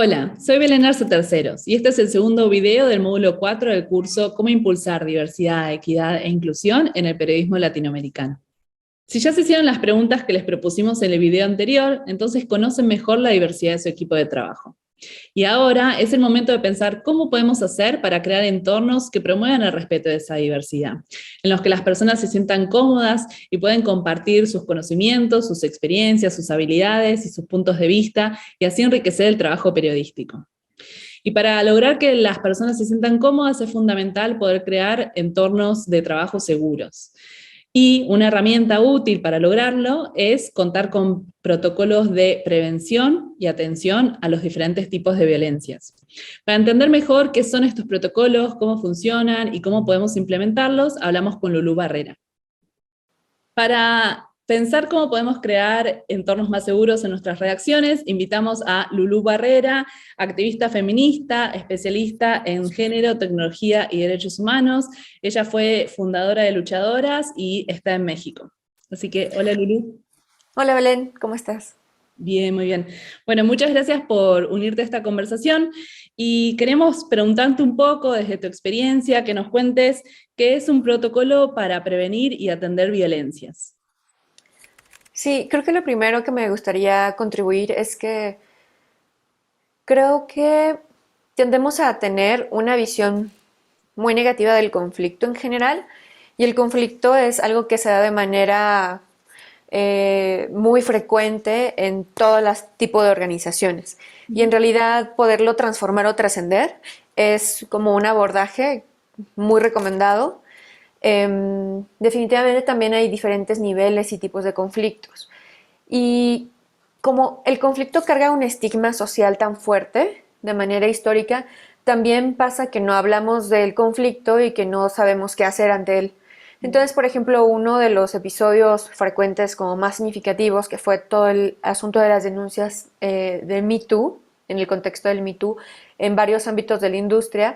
Hola, soy Belén Arce Terceros y este es el segundo video del módulo 4 del curso Cómo impulsar diversidad, equidad e inclusión en el periodismo latinoamericano. Si ya se hicieron las preguntas que les propusimos en el video anterior, entonces conocen mejor la diversidad de su equipo de trabajo. Y ahora es el momento de pensar cómo podemos hacer para crear entornos que promuevan el respeto de esa diversidad, en los que las personas se sientan cómodas y pueden compartir sus conocimientos, sus experiencias, sus habilidades y sus puntos de vista, y así enriquecer el trabajo periodístico. Y para lograr que las personas se sientan cómodas es fundamental poder crear entornos de trabajo seguros. Y una herramienta útil para lograrlo es contar con protocolos de prevención y atención a los diferentes tipos de violencias. Para entender mejor qué son estos protocolos, cómo funcionan y cómo podemos implementarlos, hablamos con Lulú Barrera. Para pensar cómo podemos crear entornos más seguros en nuestras redacciones, invitamos a Lulú Barrera, activista feminista, especialista en género, tecnología y derechos humanos. Ella fue fundadora de Luchadoras y está en México. Así que, hola Lulú. Hola Belén, ¿cómo estás? Bien, muy bien. Bueno, muchas gracias por unirte a esta conversación y queremos preguntarte un poco desde tu experiencia, que nos cuentes qué es un protocolo para prevenir y atender violencias. Sí, creo que lo primero que me gustaría contribuir es que creo que tendemos a tener una visión muy negativa del conflicto en general, y el conflicto es algo que se da de manera muy frecuente en todo tipo de organizaciones. Y en realidad poderlo transformar o trascender es como un abordaje muy recomendado. Definitivamente también hay diferentes niveles y tipos de conflictos. Y como el conflicto carga un estigma social tan fuerte de manera histórica, también pasa que no hablamos del conflicto y que no sabemos qué hacer ante él. Entonces, por ejemplo, uno de los episodios frecuentes como más significativos, que fue todo el asunto de las denuncias del Me Too, en el contexto del Me Too, en varios ámbitos de la industria,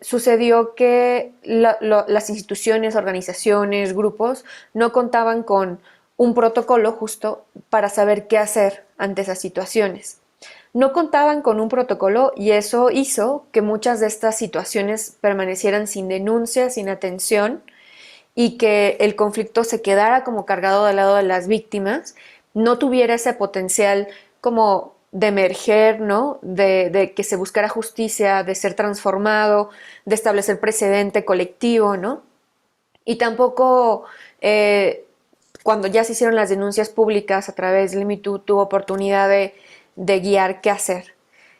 sucedió que las instituciones, organizaciones, grupos no contaban con un protocolo justo para saber qué hacer ante esas situaciones. No contaban con un protocolo y eso hizo que muchas de estas situaciones permanecieran sin denuncia, sin atención, y que el conflicto se quedara como cargado del lado de las víctimas, no tuviera ese potencial como de emerger, ¿no? De que se buscara justicia, de ser transformado, de establecer precedente colectivo, ¿no? Y tampoco cuando ya se hicieron las denuncias públicas a través del Me Too, tuvo oportunidad de guiar qué hacer.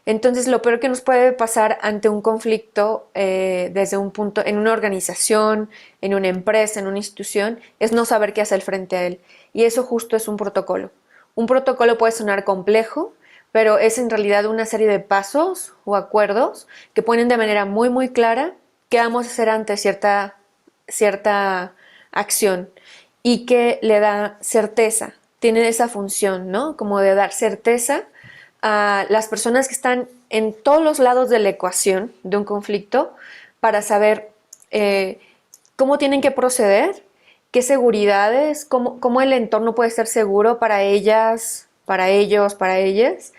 Entonces, lo peor que nos puede pasar ante un conflicto desde un punto, en una organización, en una empresa, en una institución, es no saber qué hacer frente a él. Y eso justo es un protocolo. Un protocolo puede sonar complejo, pero es en realidad una serie de pasos o acuerdos que ponen de manera muy, muy clara qué vamos a hacer ante cierta acción y que le da certeza, tiene esa función, ¿no? Como de dar certeza a las personas que están en todos los lados de la ecuación de un conflicto para saber cómo tienen que proceder, qué seguridades, cómo el entorno puede ser seguro para ellas, para ellos, para ellas,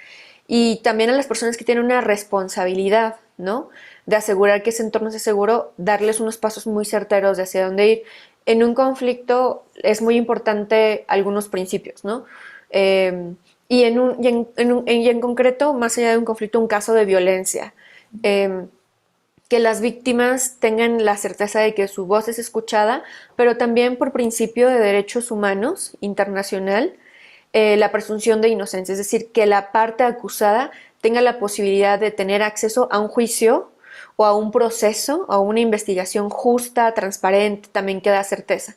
y también a las personas que tienen una responsabilidad, ¿no? De asegurar que ese entorno sea seguro, darles unos pasos muy certeros de hacia dónde ir. En un conflicto es muy importante algunos principios, ¿no? Y en concreto, más allá de un conflicto, un caso de violencia. Que las víctimas tengan la certeza de que su voz es escuchada, pero también por principio de derechos humanos internacional, la presunción de inocencia, es decir, que la parte acusada tenga la posibilidad de tener acceso a un juicio o a un proceso o a una investigación justa, transparente, también que da certeza.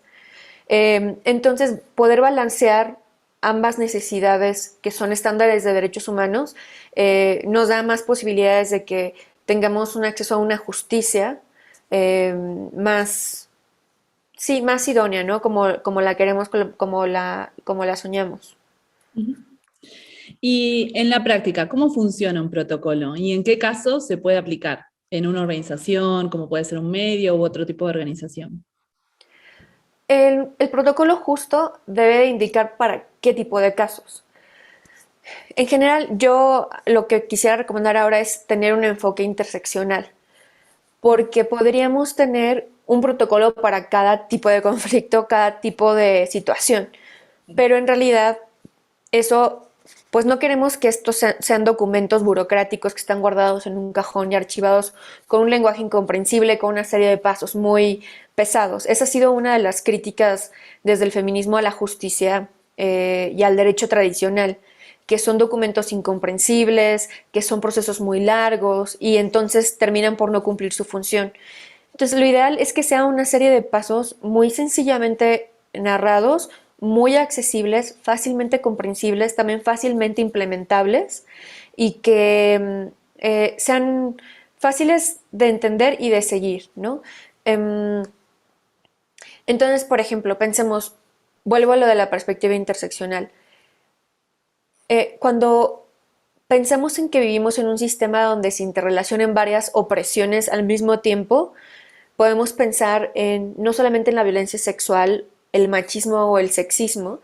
Entonces, poder balancear ambas necesidades que son estándares de derechos humanos nos da más posibilidades de que tengamos un acceso a una justicia más, sí, más idónea, ¿no? Como la queremos, como la soñamos. Y en la práctica, ¿cómo funciona un protocolo y en qué casos se puede aplicar? en una organización, como puede ser un medio u otro tipo de organización? El protocolo justo debe de indicar para qué tipo de casos. En general, yo lo que quisiera recomendar ahora es tener un enfoque interseccional, porque podríamos tener un protocolo para cada tipo de conflicto, cada tipo de situación, pero en realidad eso, pues no queremos que estos sean documentos burocráticos que están guardados en un cajón y archivados con un lenguaje incomprensible, con una serie de pasos muy pesados. Esa ha sido una de las críticas desde el feminismo a la justicia y al derecho tradicional, que son documentos incomprensibles, que son procesos muy largos y entonces terminan por no cumplir su función. Entonces lo ideal es que sea una serie de pasos muy sencillamente narrados, muy accesibles, fácilmente comprensibles, también fácilmente implementables y que sean fáciles de entender y de seguir, ¿no? Em, entonces, por ejemplo, pensemos, vuelvo a lo de la perspectiva interseccional. Cuando pensamos en que vivimos en un sistema donde se interrelacionan varias opresiones al mismo tiempo, podemos pensar en no solamente en la violencia sexual, el machismo o el sexismo,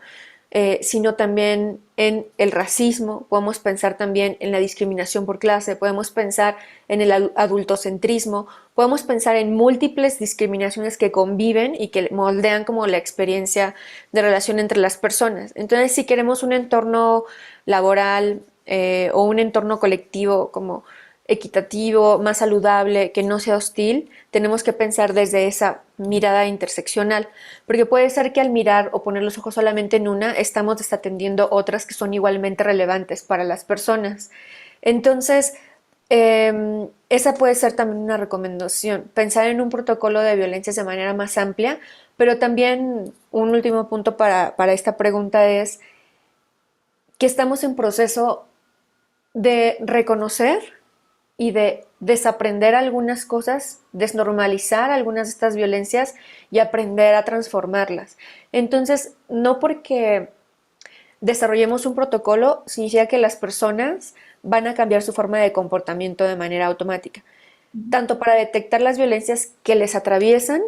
sino también en el racismo, podemos pensar también en la discriminación por clase, podemos pensar en el adultocentrismo, podemos pensar en múltiples discriminaciones que conviven y que moldean como la experiencia de relación entre las personas. Entonces, si queremos un entorno laboral o un entorno colectivo como equitativo, más saludable, que no sea hostil, tenemos que pensar desde esa mirada interseccional, porque puede ser que al mirar o poner los ojos solamente en una, estamos desatendiendo otras que son igualmente relevantes para las personas. Entonces, esa puede ser también una recomendación, pensar en un protocolo de violencias de manera más amplia, pero también un último punto para esta pregunta es que estamos en proceso de reconocer y de desaprender algunas cosas, desnormalizar algunas de estas violencias y aprender a transformarlas. Entonces, no porque desarrollemos un protocolo significa que las personas van a cambiar su forma de comportamiento de manera automática, tanto para detectar las violencias que les atraviesan,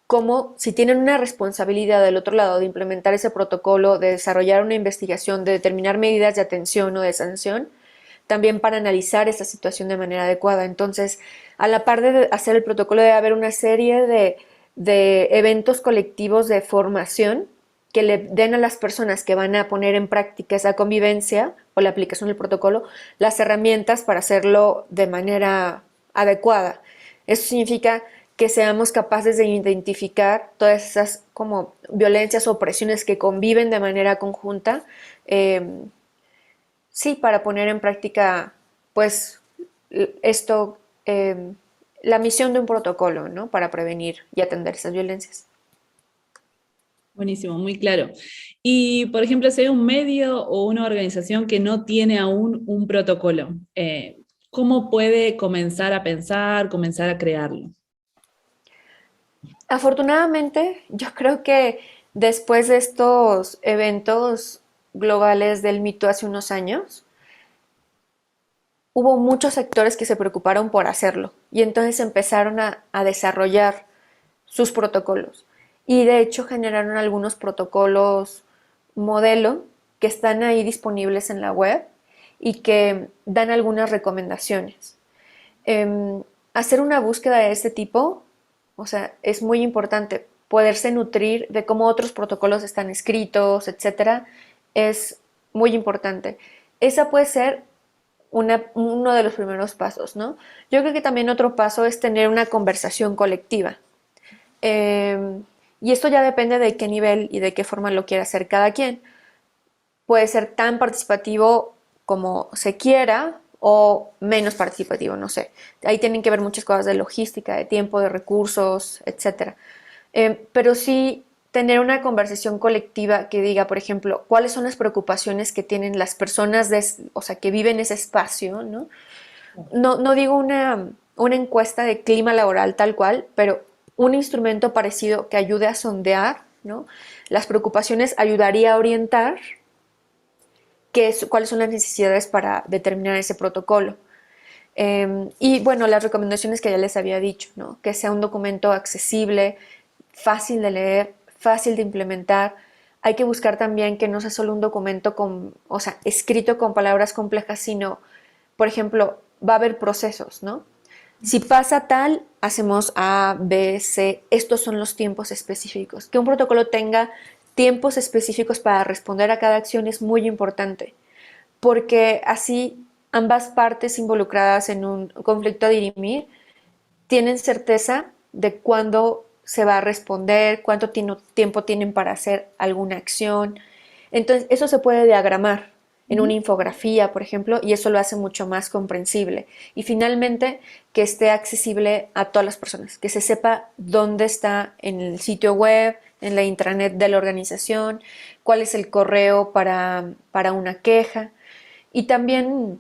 como si tienen una responsabilidad del otro lado de implementar ese protocolo, de desarrollar una investigación, de determinar medidas de atención o de sanción, también para analizar esa situación de manera adecuada. Entonces, a la par de hacer el protocolo debe haber una serie de eventos colectivos de formación que le den a las personas que van a poner en práctica esa convivencia o la aplicación del protocolo las herramientas para hacerlo de manera adecuada. Eso significa que seamos capaces de identificar todas esas como violencias o opresiones que conviven de manera conjunta, sí, para poner en práctica, pues, esto, la misión de un protocolo, ¿no? Para prevenir y atender esas violencias. Buenísimo, muy claro. Y, por ejemplo, si hay un medio o una organización que no tiene aún un protocolo, ¿cómo puede comenzar a pensar, comenzar a crearlo? Afortunadamente, yo creo que después de estos eventos globales del mito hace unos años, hubo muchos sectores que se preocuparon por hacerlo y entonces empezaron a desarrollar sus protocolos. Y de hecho generaron algunos protocolos modelo que están ahí disponibles en la web y que dan algunas recomendaciones. Hacer una búsqueda de este tipo, o sea, es muy importante. Poderse nutrir de cómo otros protocolos están escritos, etcétera, es muy importante. Esa puede ser uno de los primeros pasos, ¿no? Yo creo que también otro paso es tener una conversación colectiva. Eh, y esto ya depende de qué nivel y de qué forma lo quiera hacer cada quien. Puede ser tan participativo como se quiera o menos participativo, no sé. Ahí tienen que ver muchas cosas de logística, de tiempo, de recursos, etcétera. Pero sí tener una conversación colectiva que diga, por ejemplo, cuáles son las preocupaciones que tienen las personas, o sea, que viven ese espacio, ¿no? No digo una encuesta de clima laboral tal cual, pero un instrumento parecido que ayude a sondear, ¿no? Las preocupaciones ayudaría a orientar cuáles son las necesidades para determinar ese protocolo. Y bueno, las recomendaciones que ya les había dicho, ¿no? Que sea un documento accesible, fácil de leer, fácil de implementar. Hay que buscar también que no sea solo un documento con, o sea, escrito con palabras complejas, sino, por ejemplo, va a haber procesos, ¿no? Si pasa tal, hacemos A, B, C. Estos son los tiempos específicos. Que un protocolo tenga tiempos específicos para responder a cada acción es muy importante, porque así ambas partes involucradas en un conflicto a dirimir tienen certeza de cuándo se va a responder, cuánto tiempo tienen para hacer alguna acción. Entonces, eso se puede diagramar en una Ujú. infografía, por ejemplo, y eso lo hace mucho más comprensible. Y finalmente, que esté accesible a todas las personas, que se sepa dónde está en el sitio web, en la intranet de la organización, cuál es el correo para una queja. Y también,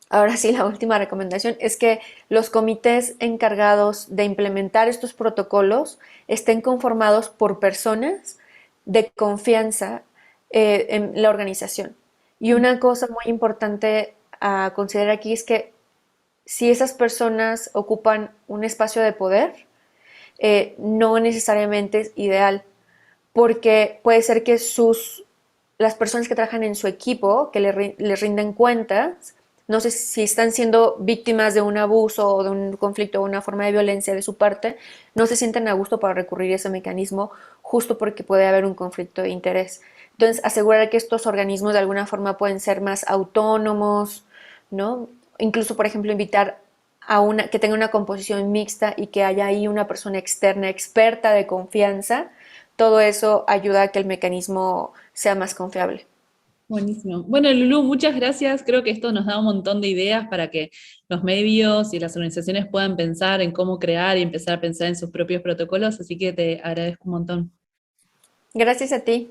ahora sí, la última recomendación es que los comités encargados de implementar estos protocolos estén conformados por personas de confianza en la organización. Y una cosa muy importante a considerar aquí es que si esas personas ocupan un espacio de poder, no necesariamente es ideal, porque puede ser que las personas que trabajan en su equipo, que les rinden cuentas, no sé si están siendo víctimas de un abuso o de un conflicto o una forma de violencia de su parte, no se sienten a gusto para recurrir a ese mecanismo justo porque puede haber un conflicto de interés. Entonces, asegurar que estos organismos de alguna forma pueden ser más autónomos, ¿no? Incluso, por ejemplo, invitar a una que tenga una composición mixta y que haya ahí una persona externa, experta de confianza, todo eso ayuda a que el mecanismo sea más confiable. Buenísimo. Bueno, Lulú, muchas gracias. Creo que esto nos da un montón de ideas para que los medios y las organizaciones puedan pensar en cómo crear y empezar a pensar en sus propios protocolos, así que te agradezco un montón. Gracias a ti.